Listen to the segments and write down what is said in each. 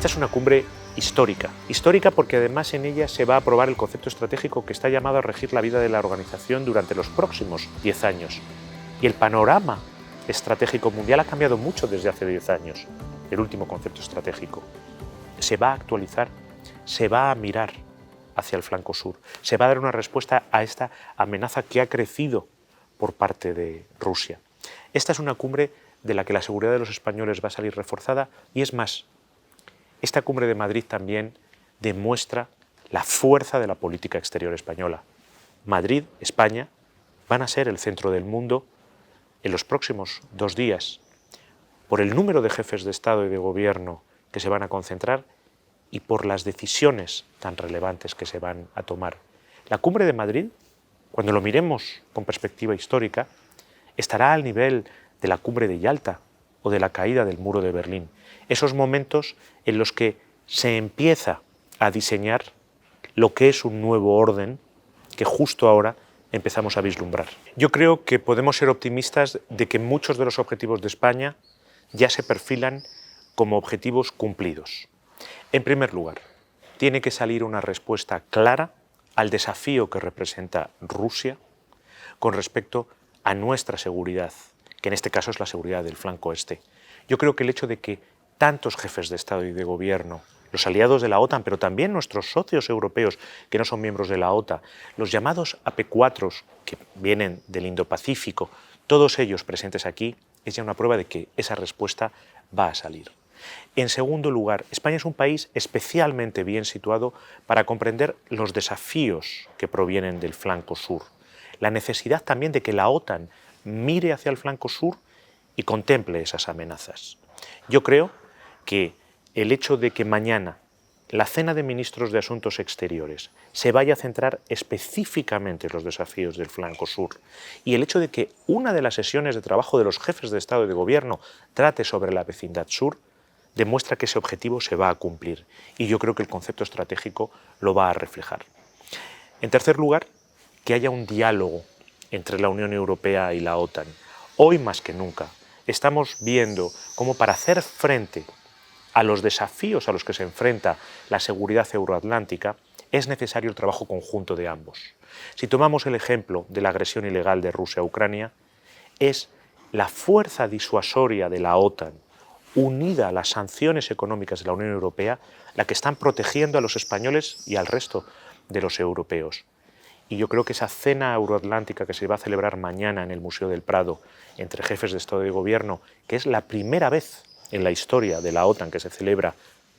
Esta es una cumbre histórica. Histórica porque además en ella se va a aprobar el concepto estratégico que está llamado a regir la vida de la organización durante los próximos 10 años. Y el panorama estratégico mundial ha cambiado mucho desde hace 10 años. El último concepto estratégico se va a actualizar, se va a mirar hacia el flanco sur, se va a dar una respuesta a esta amenaza que ha crecido por parte de Rusia. Esta es una cumbre de la que la seguridad de los españoles va a salir reforzada y es más, esta cumbre de Madrid también demuestra la fuerza de la política exterior española. Madrid, España, van a ser el centro del mundo en los próximos 2 días por el número de jefes de Estado y de Gobierno que se van a concentrar y por las decisiones tan relevantes que se van a tomar. La cumbre de Madrid, cuando lo miremos con perspectiva histórica, estará al nivel de la cumbre de Yalta o de la caída del muro de Berlín. Esos momentos en los que se empieza a diseñar lo que es un nuevo orden que justo ahora empezamos a vislumbrar. Yo creo que podemos ser optimistas de que muchos de los objetivos de España ya se perfilan como objetivos cumplidos. En primer lugar, tiene que salir una respuesta clara al desafío que representa Rusia con respecto a nuestra seguridad, que en este caso es la seguridad del flanco este. Yo creo que el hecho de que tantos jefes de Estado y de Gobierno, los aliados de la OTAN, pero también nuestros socios europeos que no son miembros de la OTAN, los llamados AP4 que vienen del Indo-Pacífico, todos ellos presentes aquí, es ya una prueba de que esa respuesta va a salir. En segundo lugar, España es un país especialmente bien situado para comprender los desafíos que provienen del flanco sur, la necesidad también de que la OTAN mire hacia el flanco sur y contemple esas amenazas. Yo creo que el hecho de que mañana la cena de ministros de Asuntos Exteriores se vaya a centrar específicamente en los desafíos del flanco sur y el hecho de que una de las sesiones de trabajo de los jefes de Estado y de Gobierno trate sobre la vecindad sur, demuestra que ese objetivo se va a cumplir y yo creo que el concepto estratégico lo va a reflejar. En tercer lugar, que haya un diálogo entre la Unión Europea y la OTAN. Hoy más que nunca estamos viendo cómo para hacer frente a los desafíos a los que se enfrenta la seguridad euroatlántica es necesario el trabajo conjunto de ambos. Si tomamos el ejemplo de la agresión ilegal de Rusia a Ucrania, es la fuerza disuasoria de la OTAN unida a las sanciones económicas de la Unión Europea la que están protegiendo a los españoles y al resto de los europeos. Y yo creo que esa cena euroatlántica que se va a celebrar mañana en el Museo del Prado entre jefes de Estado y Gobierno, que es la primera vez en la historia de la OTAN que se celebra,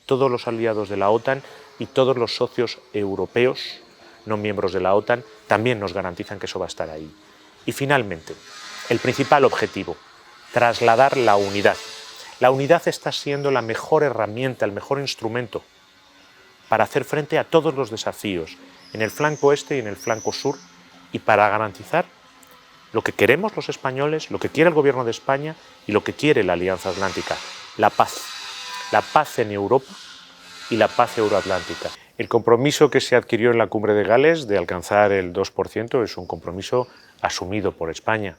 todos los aliados de la OTAN y todos los socios europeos no miembros de la OTAN también nos garantizan que eso va a estar ahí. Y finalmente, el principal objetivo, trasladar la unidad. La unidad está siendo la mejor herramienta, el mejor instrumento para hacer frente a todos los desafíos en el flanco este y en el flanco sur y para garantizar lo que queremos los españoles, lo que quiere el Gobierno de España y lo que quiere la Alianza Atlántica, la paz en Europa y la paz euroatlántica. El compromiso que se adquirió en la Cumbre de Gales de alcanzar el 2% es un compromiso asumido por España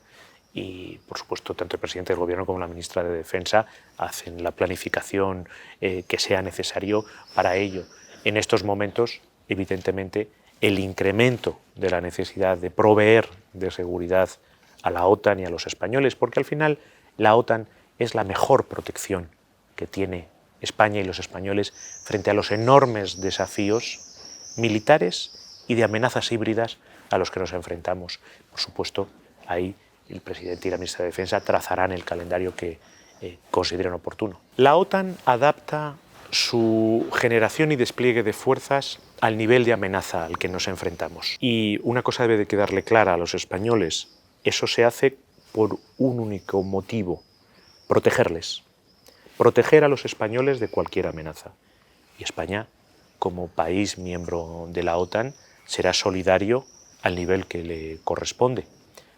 y, por supuesto, tanto el presidente del Gobierno como la ministra de Defensa hacen la planificación que sea necesario para ello. En estos momentos, evidentemente, el incremento de la necesidad de proveer de seguridad a la OTAN y a los españoles, porque al final la OTAN es la mejor protección que tiene España y los españoles frente a los enormes desafíos militares y de amenazas híbridas a los que nos enfrentamos. Por supuesto, ahí el presidente y la ministra de Defensa trazarán el calendario que consideren oportuno. La OTAN adapta su generación y despliegue de fuerzas al nivel de amenaza al que nos enfrentamos. Y una cosa debe de quedarle clara a los españoles, eso se hace por un único motivo, protegerles. Proteger a los españoles de cualquier amenaza. Y España, como país miembro de la OTAN, será solidario al nivel que le corresponde.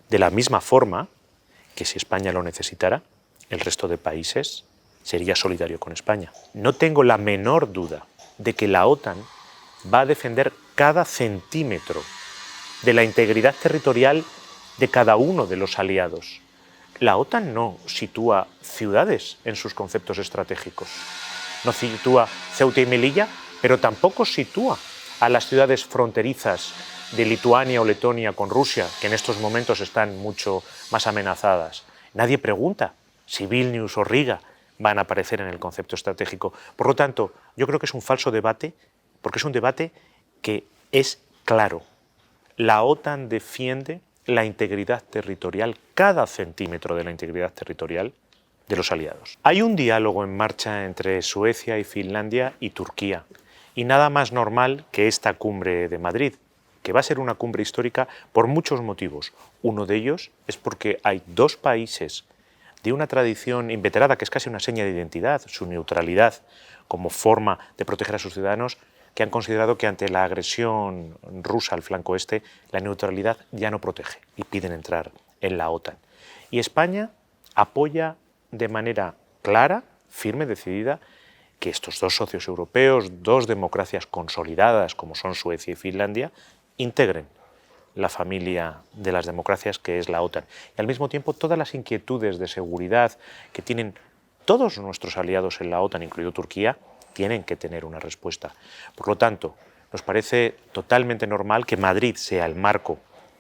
De la misma forma que si España lo necesitara, el resto de países sería solidario con España. No tengo la menor duda de que la OTAN va a defender cada centímetro de la integridad territorial de cada uno de los aliados. La OTAN no sitúa ciudades en sus conceptos estratégicos. no sitúa Ceuta y Melilla, pero tampoco sitúa a las ciudades fronterizas de Lituania o Letonia con Rusia, que en estos momentos están mucho más amenazadas. Nadie pregunta si Vilnius o Riga van a aparecer en el concepto estratégico. Por lo tanto, yo creo que es un falso debate, porque es un debate que es claro. La OTAN defiende la integridad territorial, cada centímetro de la integridad territorial de los aliados. Hay un diálogo en marcha entre Suecia y Finlandia y Turquía, y nada más normal que esta cumbre de Madrid, que va a ser una cumbre histórica por muchos motivos. Uno de ellos es porque hay dos países de una tradición inveterada, que es casi una seña de identidad, su neutralidad como forma de proteger a sus ciudadanos, que han considerado que ante la agresión rusa al flanco este, la neutralidad ya no protege y piden entrar en la OTAN. Y España apoya de manera clara, firme, decidida, que estos dos socios europeos, dos democracias consolidadas como son Suecia y Finlandia, integren la familia de las democracias que es la OTAN. Y al mismo tiempo todas las inquietudes de seguridad que tienen todos nuestros aliados en la OTAN, incluido Turquía, tienen que tener una respuesta. Por lo tanto, nos parece totalmente normal que Madrid sea el marco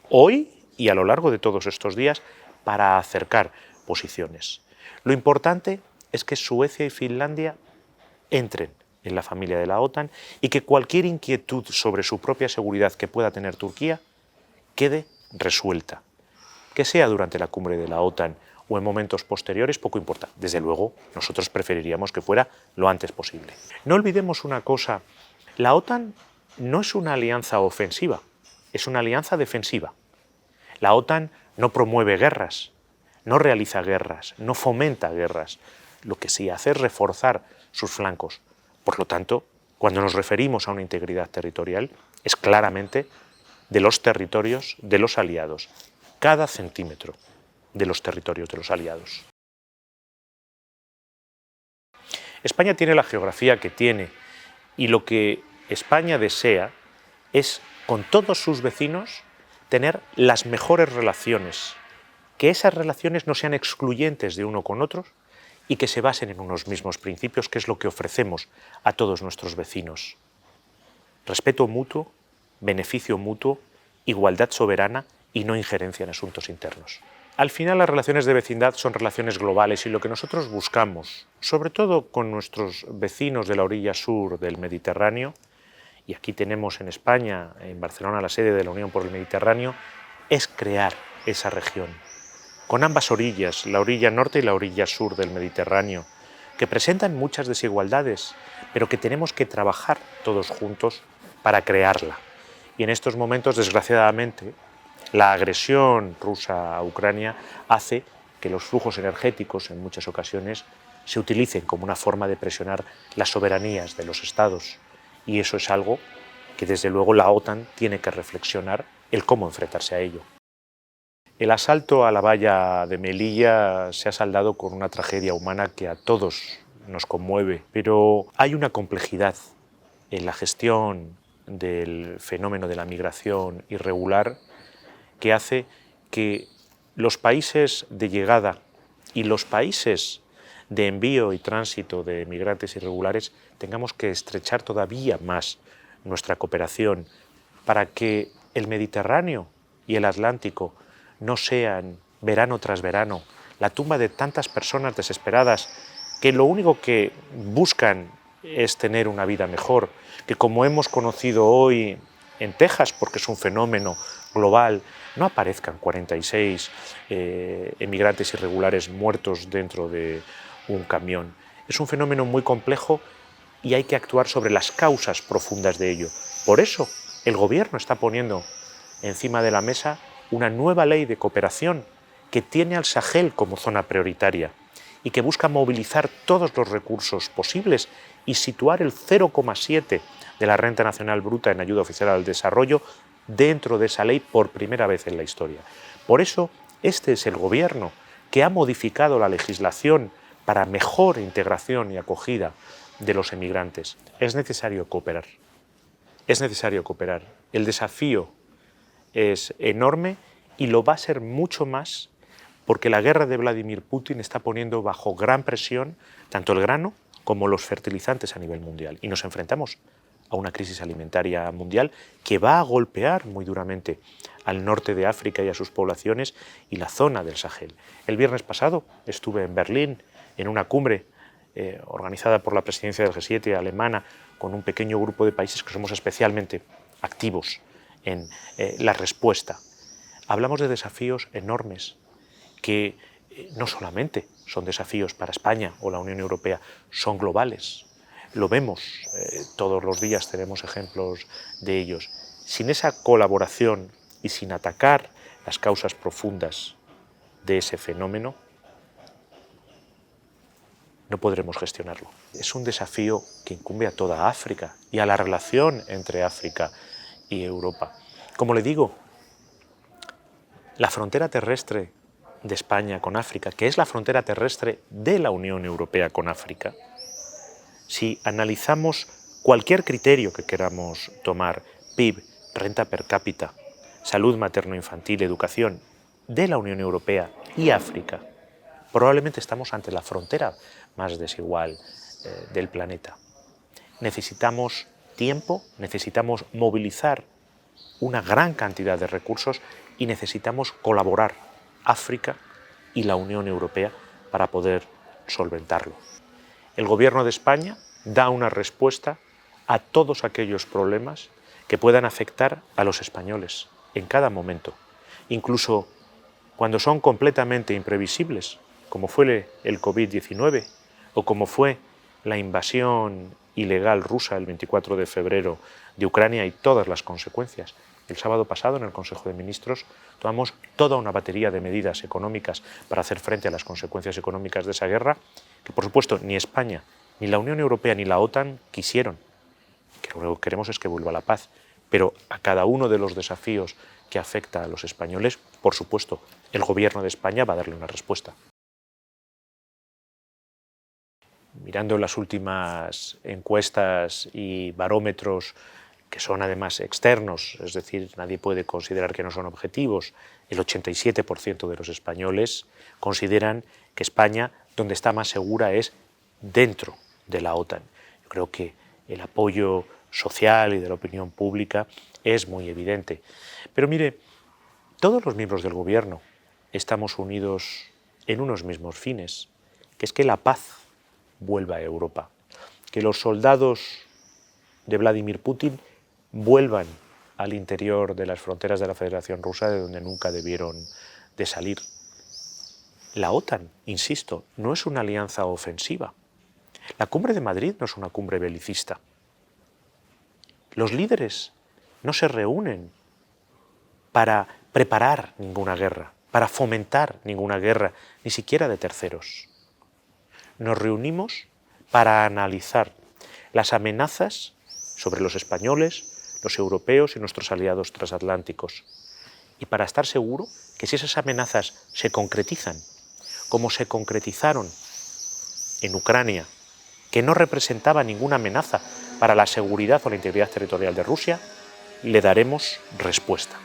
hoy y a lo largo de todos estos días para acercar posiciones. Lo importante es que Suecia y Finlandia entren en la familia de la OTAN y que cualquier inquietud sobre su propia seguridad que pueda tener Turquía quede resuelta. Que sea durante la cumbre de la OTAN o en momentos posteriores, poco importa. Desde luego, nosotros preferiríamos que fuera lo antes posible. No olvidemos una cosa, la OTAN no es una alianza ofensiva, es una alianza defensiva. La OTAN no promueve guerras, no realiza guerras, no fomenta guerras. Lo que sí hace es reforzar sus flancos. Por lo tanto, cuando nos referimos a una integridad territorial, es claramente de los territorios de los aliados, cada centímetro de los territorios de los aliados. España tiene la geografía que tiene y lo que España desea es, con todos sus vecinos, tener las mejores relaciones, que esas relaciones no sean excluyentes de uno con otros y que se basen en unos mismos principios, que es lo que ofrecemos a todos nuestros vecinos. Respeto mutuo, beneficio mutuo, igualdad soberana y no injerencia en asuntos internos. Al final las relaciones de vecindad son relaciones globales y lo que nosotros buscamos, sobre todo con nuestros vecinos de la orilla sur del Mediterráneo, y aquí tenemos en España, en Barcelona, la sede de la Unión por el Mediterráneo, es crear esa región, con ambas orillas, la orilla norte y la orilla sur del Mediterráneo, que presentan muchas desigualdades, pero que tenemos que trabajar todos juntos para crearla. Y en estos momentos, desgraciadamente, la agresión rusa a Ucrania hace que los flujos energéticos, en muchas ocasiones, se utilicen como una forma de presionar las soberanías de los estados. Y eso es algo que, desde luego, la OTAN tiene que reflexionar el cómo enfrentarse a ello. El asalto a la valla de Melilla se ha saldado con una tragedia humana que a todos nos conmueve, pero hay una complejidad en la gestión del fenómeno de la migración irregular que hace que los países de llegada y los países de envío y tránsito de migrantes irregulares tengamos que estrechar todavía más nuestra cooperación para que el Mediterráneo y el Atlántico no sean, verano tras verano, la tumba de tantas personas desesperadas que lo único que buscan es tener una vida mejor, que como hemos conocido hoy en Texas, porque es un fenómeno global, no aparezcan 46 emigrantes irregulares muertos dentro de un camión. Es un fenómeno muy complejo y hay que actuar sobre las causas profundas de ello. Por eso el Gobierno está poniendo encima de la mesa una nueva ley de cooperación que tiene al Sahel como zona prioritaria y que busca movilizar todos los recursos posibles y situar el 0,7 de la renta nacional bruta en ayuda oficial al desarrollo dentro de esa ley por primera vez en la historia. Por eso, este es el Gobierno que ha modificado la legislación para mejor integración y acogida de los emigrantes. Es necesario cooperar. Es necesario cooperar. El desafío es enorme y lo va a ser mucho más porque la guerra de Vladimir Putin está poniendo bajo gran presión tanto el grano como los fertilizantes a nivel mundial. Y nos enfrentamos a una crisis alimentaria mundial que va a golpear muy duramente al norte de África y a sus poblaciones y la zona del Sahel. El viernes pasado estuve en Berlín en una cumbre organizada por la presidencia del G7 alemana con un pequeño grupo de países que somos especialmente activos en la respuesta. Hablamos de desafíos enormes que no solamente son desafíos para España o la Unión Europea, son globales. Lo vemos, todos los días tenemos ejemplos de ellos. Sin esa colaboración y sin atacar las causas profundas de ese fenómeno, no podremos gestionarlo. Es un desafío que incumbe a toda África y a la relación entre África y Europa. Como le digo, la frontera terrestre de España con África, que es la frontera terrestre de la Unión Europea con África, si analizamos cualquier criterio que queramos tomar, PIB, renta per cápita, salud materno-infantil, educación, de la Unión Europea y África, probablemente estamos ante la frontera más desigual del planeta. Necesitamos tiempo, necesitamos movilizar una gran cantidad de recursos y necesitamos colaborar África y la Unión Europea para poder solventarlo. El Gobierno de España da una respuesta a todos aquellos problemas que puedan afectar a los españoles en cada momento, incluso cuando son completamente imprevisibles, como fue el COVID-19 o como fue la invasión ilegal rusa el 24 de febrero de Ucrania y todas las consecuencias. El sábado pasado, en el Consejo de Ministros, tomamos toda una batería de medidas económicas para hacer frente a las consecuencias económicas de esa guerra, que por supuesto ni España, ni la Unión Europea, ni la OTAN quisieron. Que lo que queremos es que vuelva la paz. Pero a cada uno de los desafíos que afecta a los españoles, por supuesto, el Gobierno de España va a darle una respuesta. Mirando las últimas encuestas y barómetros que son además externos, es decir, nadie puede considerar que no son objetivos, el 87% de los españoles consideran que España, donde está más segura, es dentro de la OTAN. Yo creo que el apoyo social y de la opinión pública es muy evidente. Pero mire, todos los miembros del Gobierno estamos unidos en unos mismos fines, que es que la paz vuelva a Europa, que los soldados de Vladimir Putin vuelvan al interior de las fronteras de la Federación Rusa, de donde nunca debieron de salir. La OTAN, insisto, no es una alianza ofensiva. La cumbre de Madrid no es una cumbre belicista. Los líderes no se reúnen para preparar ninguna guerra, para fomentar ninguna guerra, ni siquiera de terceros. Nos reunimos para analizar las amenazas sobre los españoles, los europeos y nuestros aliados transatlánticos, y para estar seguro que si esas amenazas se concretizan, como se concretizaron en Ucrania, que no representaba ninguna amenaza para la seguridad o la integridad territorial de Rusia, le daremos respuesta.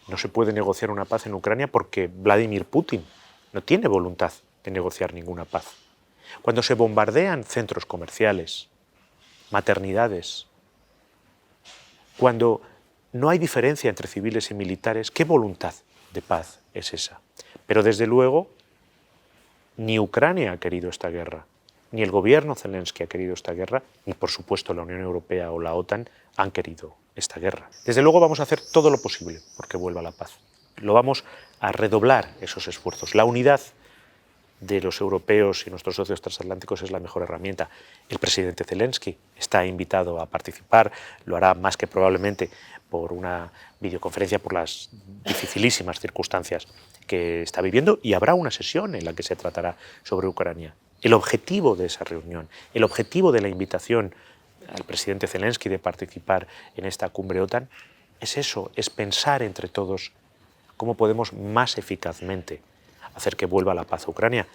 No se puede negociar una paz en Ucrania porque Vladimir Putin no tiene voluntad de negociar ninguna paz. Cuando se bombardean centros comerciales, maternidades, cuando no hay diferencia entre civiles y militares, ¿qué voluntad de paz es esa? Pero desde luego, ni Ucrania ha querido esta guerra, ni el gobierno Zelensky ha querido esta guerra, ni por supuesto la Unión Europea o la OTAN han querido esta guerra. Desde luego vamos a hacer todo lo posible porque vuelva la paz. Lo vamos a redoblar esos esfuerzos. La unidad de los europeos y nuestros socios transatlánticos es la mejor herramienta. El presidente Zelensky está invitado a participar, lo hará más que probablemente por una videoconferencia por las dificilísimas circunstancias que está viviendo, y habrá una sesión en la que se tratará sobre Ucrania. El objetivo de esa reunión, el objetivo de la invitación al presidente Zelensky de participar en esta cumbre OTAN es eso, es pensar entre todos cómo podemos más eficazmente hacer que vuelva la paz a Ucrania.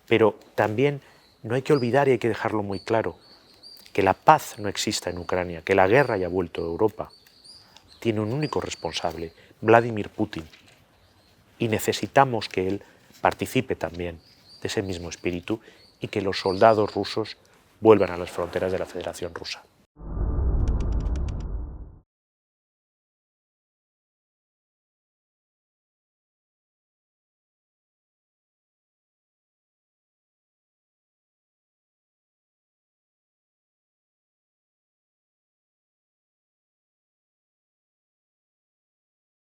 Pero también no hay que olvidar, y hay que dejarlo muy claro, que la paz no exista en Ucrania, que la guerra haya vuelto a Europa. Tiene un único responsable, Vladimir Putin, y necesitamos que él participe también de ese mismo espíritu y que los soldados rusos vuelvan a las fronteras de la Federación Rusa.